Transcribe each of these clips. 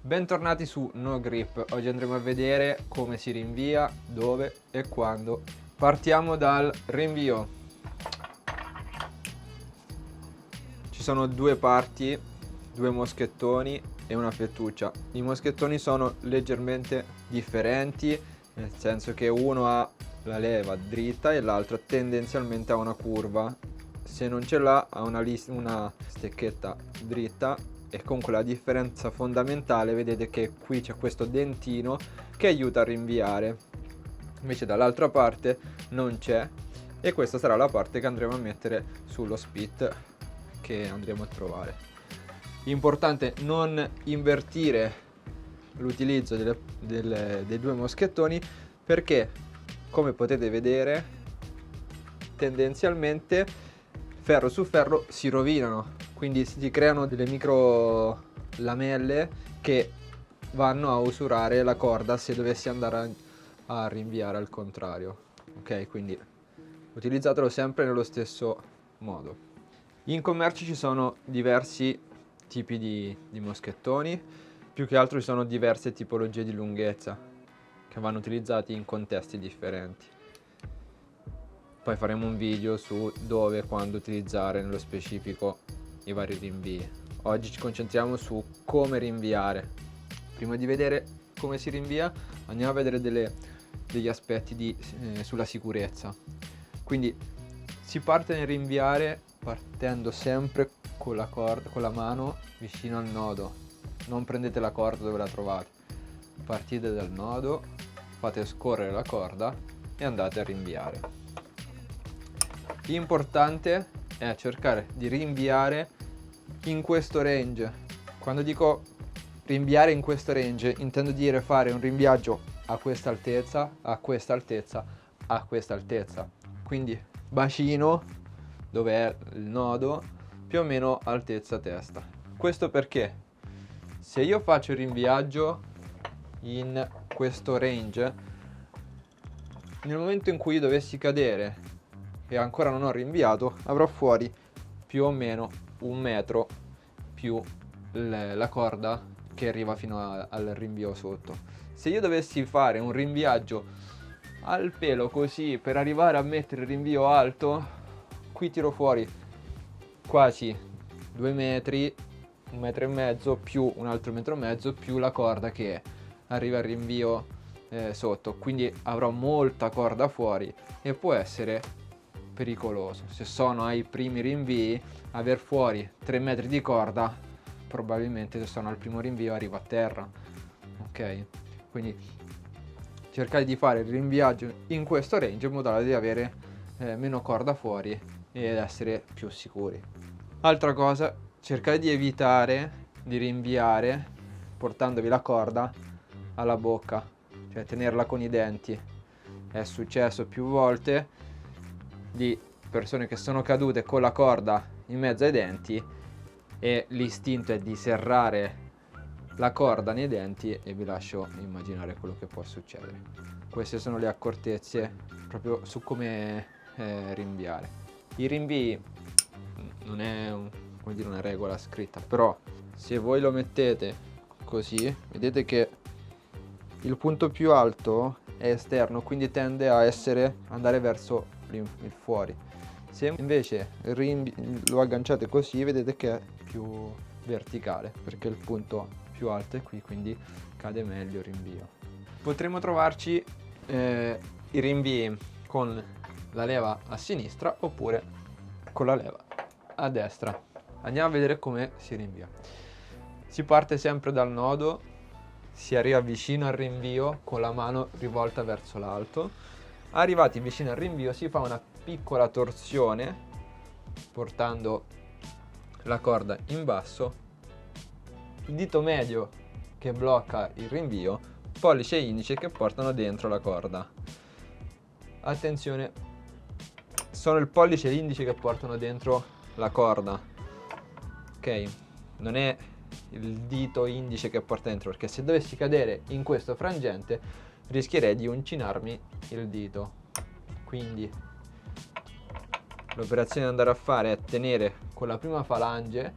Bentornati su No Grip. Oggi andremo a vedere come si rinvia, dove e quando. Partiamo dal rinvio. Ci sono due parti, due moschettoni e una fettuccia. I moschettoni sono leggermente differenti, nel senso che uno ha la leva dritta e l'altro tendenzialmente ha una curva. Se non ce l'ha, ha una stecchetta dritta. E comunque la differenza fondamentale, vedete che qui c'è questo dentino che aiuta a rinviare, invece dall'altra parte non c'è, e questa sarà la parte che andremo a mettere sullo spit che andremo a trovare. Importante non invertire l'utilizzo dei due moschettoni, perché come potete vedere tendenzialmente ferro su ferro si rovinano, quindi si creano delle micro lamelle che vanno a usurare la corda se dovessi andare a rinviare al contrario. Ok, quindi utilizzatelo sempre nello stesso modo. In commercio ci sono diversi tipi di moschettoni, più che altro ci sono diverse tipologie di lunghezza che vanno utilizzati in contesti differenti. Poi faremo un video su dove e quando utilizzare nello specifico i vari rinvii. Oggi ci concentriamo su come rinviare. Prima di vedere come si rinvia, andiamo a vedere degli aspetti sulla sicurezza. Quindi si parte nel rinviare partendo sempre con la corda, con la mano vicino al nodo. Non prendete la corda dove la trovate. Partite dal nodo, fate scorrere la corda e andate a rinviare. L'importante è cercare di rinviare in questo range. Quando dico rinviare in questo range, intendo dire fare un rinviaggio a questa altezza, a questa altezza, a questa altezza. Quindi bacino, dove è il nodo, più o meno altezza testa. Questo perché se io faccio il rinviaggio in questo range, nel momento in cui dovessi cadere e ancora non ho rinviato, avrò fuori più o meno 1 metro più la corda che arriva fino al rinvio sotto. Se io dovessi fare un rinviaggio al pelo così per arrivare a mettere il rinvio alto, qui tiro fuori quasi 2 metri, 1 metro e mezzo più un altro metro e mezzo più la corda che arriva al rinvio sotto, quindi avrò molta corda fuori e può essere pericoloso. Se sono ai primi rinvii, aver fuori 3 metri di corda, probabilmente se sono al primo rinvio arrivo a terra. Ok, quindi cercate di fare il rinviaggio in questo range in modo da di avere meno corda fuori ed essere più sicuri. Altra cosa, cercate di evitare di rinviare portandovi la corda alla bocca, cioè tenerla con i denti. È successo più volte di persone che sono cadute con la corda in mezzo ai denti e l'istinto è di serrare la corda nei denti e vi lascio immaginare quello che può succedere. Queste sono le accortezze proprio su come rinviare. I rinvii non è una regola scritta, però se voi lo mettete così, vedete che il punto più alto è esterno, quindi tende a andare verso il fuori. Se invece lo agganciate così, vedete che è più verticale, perché il punto più alto è qui, quindi cade meglio il rinvio. Potremo trovarci i rinvii con la leva a sinistra oppure con la leva a destra. Andiamo a vedere come si rinvia. Si parte sempre dal nodo, si arriva vicino al rinvio con la mano rivolta verso l'alto. Arrivati vicino al rinvio si fa una piccola torsione portando la corda in basso, il dito medio che blocca il rinvio, pollice e indice che portano dentro la corda. Attenzione, sono il pollice e l'indice che portano dentro la corda, ok? Non è il dito indice che porta dentro, perché se dovessi cadere in questo frangente rischierei di uncinarmi il dito. Quindi l'operazione da andare a fare è tenere con la prima falange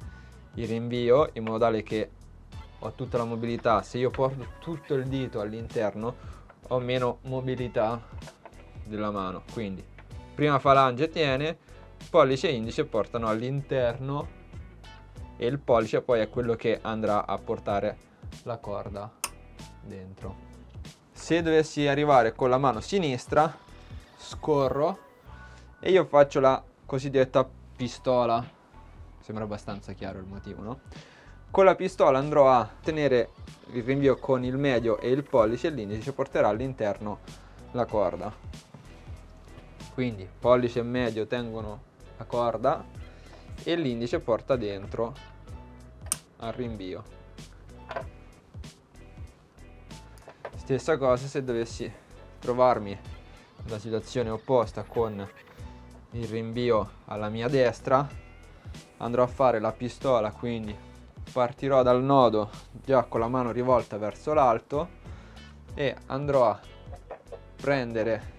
il rinvio in modo tale che ho tutta la mobilità. Se io porto tutto il dito all'interno ho meno mobilità della mano, quindi prima falange tiene, pollice e indice portano all'interno e il pollice poi è quello che andrà a portare la corda dentro. Se dovessi arrivare con la mano sinistra, scorro e io faccio la cosiddetta pistola. Sembra abbastanza chiaro il motivo, no? Con la pistola andrò a tenere il rinvio con il medio e il pollice e l'indice porterà all'interno la corda. Quindi pollice e medio tengono la corda e l'indice porta dentro al rinvio. Stessa cosa se dovessi trovarmi nella situazione opposta con il rinvio alla mia destra, andrò a fare la pistola, quindi partirò dal nodo già con la mano rivolta verso l'alto e andrò a prendere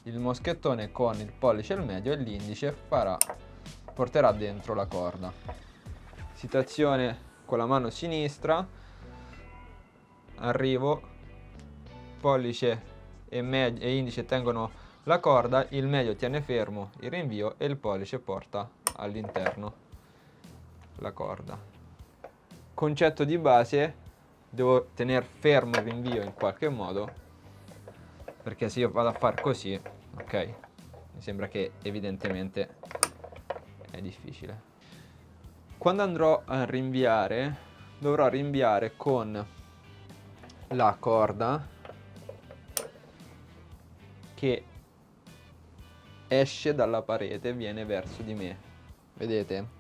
il moschettone con il pollice e il medio e l'indice porterà dentro la corda. Situazione con la mano sinistra, arrivo, pollice e indice tengono la corda, il medio tiene fermo il rinvio e il pollice porta all'interno la corda. Concetto di base: devo tenere fermo il rinvio in qualche modo, perché se io vado a fare così, ok, mi sembra che evidentemente è difficile. Quando andrò a rinviare, dovrò rinviare con la corda che esce dalla parete e viene verso di me. Vedete?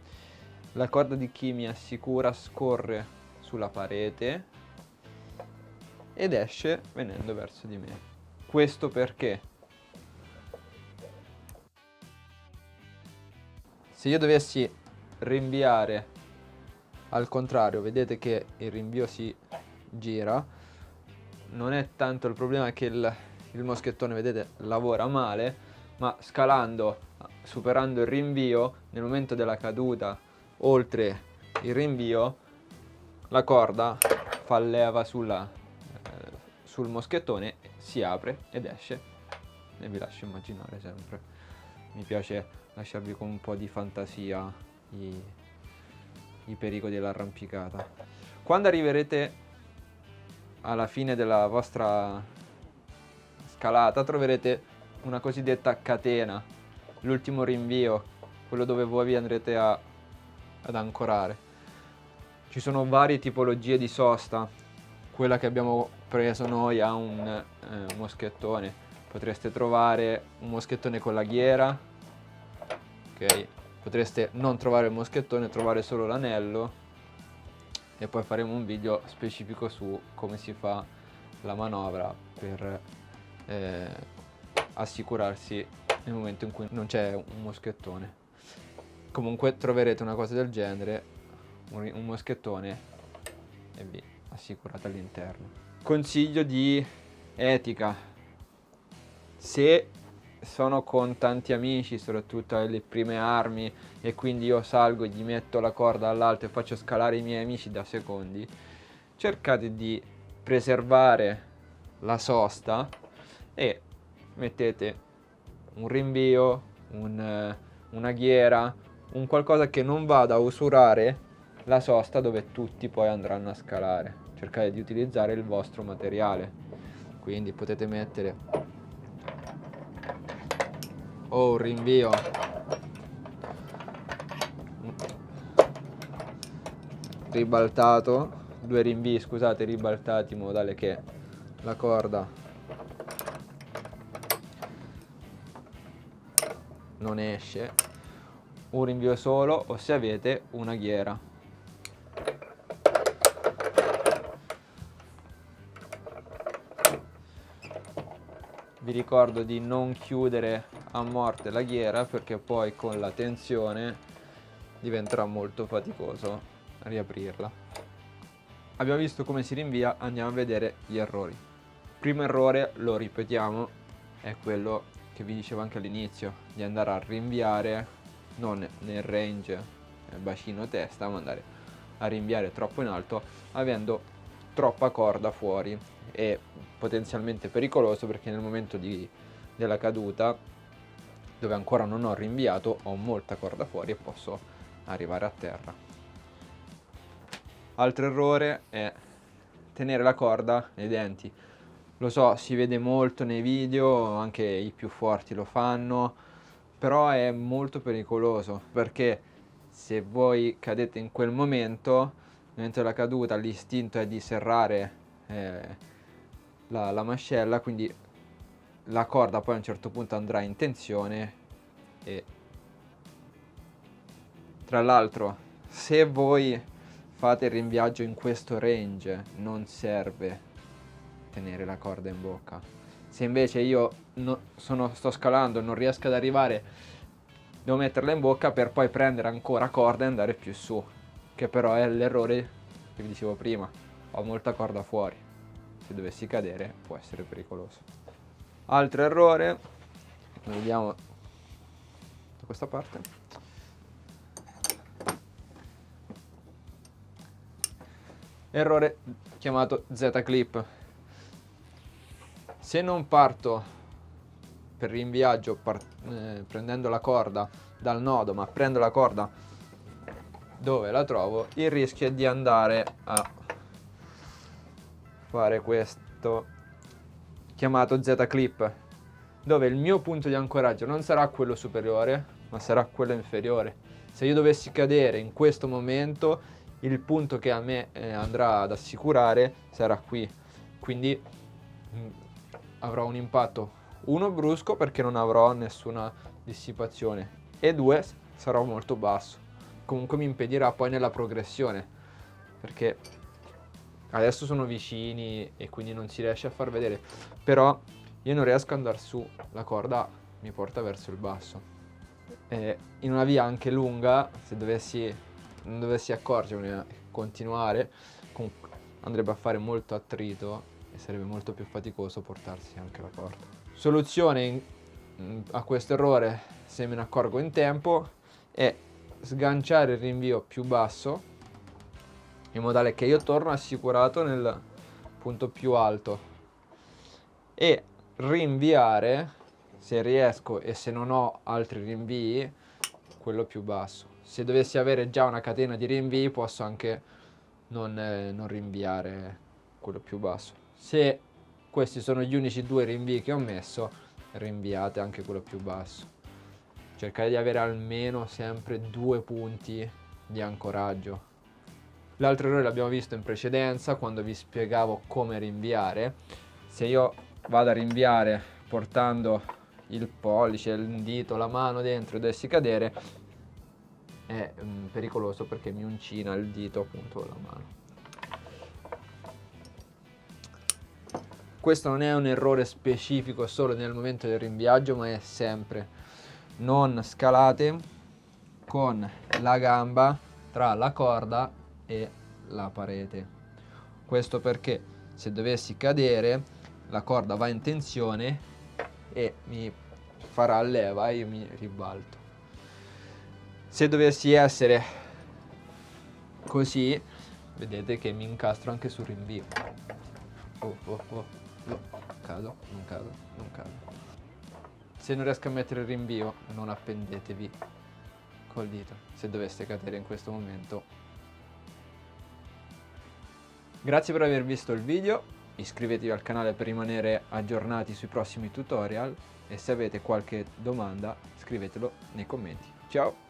La corda di chi mi assicura scorre sulla parete ed esce venendo verso di me. Questo perché se io dovessi rinviare al contrario, vedete che il rinvio si gira, non è tanto il problema che il moschettone, vedete, lavora male, ma scalando, superando il rinvio, nel momento della caduta oltre il rinvio, la corda fa leva sul moschettone, si apre ed esce, e vi lascio immaginare sempre. Mi piace lasciarvi con un po' di fantasia i pericoli dell'arrampicata. Quando arriverete alla fine della vostra scalata troverete una cosiddetta catena, l'ultimo rinvio, quello dove voi vi andrete ad ancorare. Ci sono varie tipologie di sosta. Quella che abbiamo preso noi ha un moschettone. Potreste trovare un moschettone con la ghiera, ok? Potreste non trovare il moschettone, trovare solo l'anello, e poi faremo un video specifico su come si fa la manovra per assicurarsi nel momento in cui non c'è un moschettone. Comunque troverete una cosa del genere, un moschettone, e vi assicurate all'interno. Consiglio di etica: se sono con tanti amici, soprattutto alle prime armi, e quindi io salgo e gli metto la corda all'alto e faccio scalare i miei amici da secondi, cercate di preservare la sosta e mettete un rinvio, una ghiera, un qualcosa che non vada a usurare la sosta dove tutti poi andranno a scalare. Cercate di utilizzare il vostro materiale, quindi potete mettere un rinvio ribaltato, due rinvii, scusate, ribaltati, in modo tale che la corda non esce, un rinvio solo, o se avete una ghiera. Vi ricordo di non chiudere a morte la ghiera, perché poi con la tensione diventerà molto faticoso riaprirla. Abbiamo visto come si rinvia, andiamo a vedere gli errori. Primo errore, lo ripetiamo, è quello che vi dicevo anche all'inizio, di andare a rinviare non nel range bacino testa, ma andare a rinviare troppo in alto avendo troppa corda fuori. È potenzialmente pericoloso perché nel momento della caduta, dove ancora non ho rinviato, ho molta corda fuori e posso arrivare a terra. Altro errore è tenere la corda nei denti. Lo so, si vede molto nei video, anche i più forti lo fanno, però è molto pericoloso perché se voi cadete in quel momento, nel momento della caduta, l'istinto è di serrare la mascella, quindi la corda poi a un certo punto andrà in tensione e tra l'altro se voi fate il rimviaggio in questo range non serve tenere la corda in bocca. Se invece io sto scalando, non riesco ad arrivare, devo metterla in bocca per poi prendere ancora corda e andare più su, che però è l'errore che vi dicevo prima, ho molta corda fuori, se dovessi cadere può essere pericoloso. Altro errore, lo vediamo da questa parte, errore chiamato Z-clip. Se non parto per rinviaggio prendendo la corda dal nodo, ma prendo la corda dove la trovo, il rischio è di andare a fare questo chiamato Z-clip, dove il mio punto di ancoraggio non sarà quello superiore, ma sarà quello inferiore. Se io dovessi cadere in questo momento, il punto che a me andrà ad assicurare sarà qui, quindi avrò un impatto, uno, brusco perché non avrò nessuna dissipazione, e due, sarò molto basso. Comunque mi impedirà poi nella progressione, perché adesso sono vicini e quindi non si riesce a far vedere, però io non riesco ad andare su, la corda mi porta verso il basso. In una via anche lunga, se non dovessi accorgermi a continuare, andrebbe a fare molto attrito e sarebbe molto più faticoso portarsi anche la corda. Soluzione a questo errore, se me ne accorgo in tempo, è sganciare il rinvio più basso in modo tale che io torno assicurato nel punto più alto e rinviare, se riesco e se non ho altri rinvii, quello più basso. Se dovessi avere già una catena di rinvii posso anche non rinviare quello più basso. Se questi sono gli unici due rinvii che ho messo, rinviate anche quello più basso. Cercate di avere almeno sempre 2 punti di ancoraggio. L'altro errore l'abbiamo visto in precedenza quando vi spiegavo come rinviare. Se io vado a rinviare portando il pollice, il dito, la mano dentro e dovessi cadere, è pericoloso perché mi uncina il dito, appunto, la mano. Questo non è un errore specifico solo nel momento del rinviaggio, ma è sempre: non scalate con la gamba tra la corda e la parete. Questo perché se dovessi cadere la corda va in tensione e mi farà leva e io mi ribalto. Se dovessi essere così, vedete che mi incastro anche sul rinvio. Cado, non cado, non cado. Se non riesco a mettere il rinvio, non appendetevi col dito se doveste cadere in questo momento. Grazie per aver visto il video, iscrivetevi al canale per rimanere aggiornati sui prossimi tutorial e se avete qualche domanda scrivetelo nei commenti. Ciao!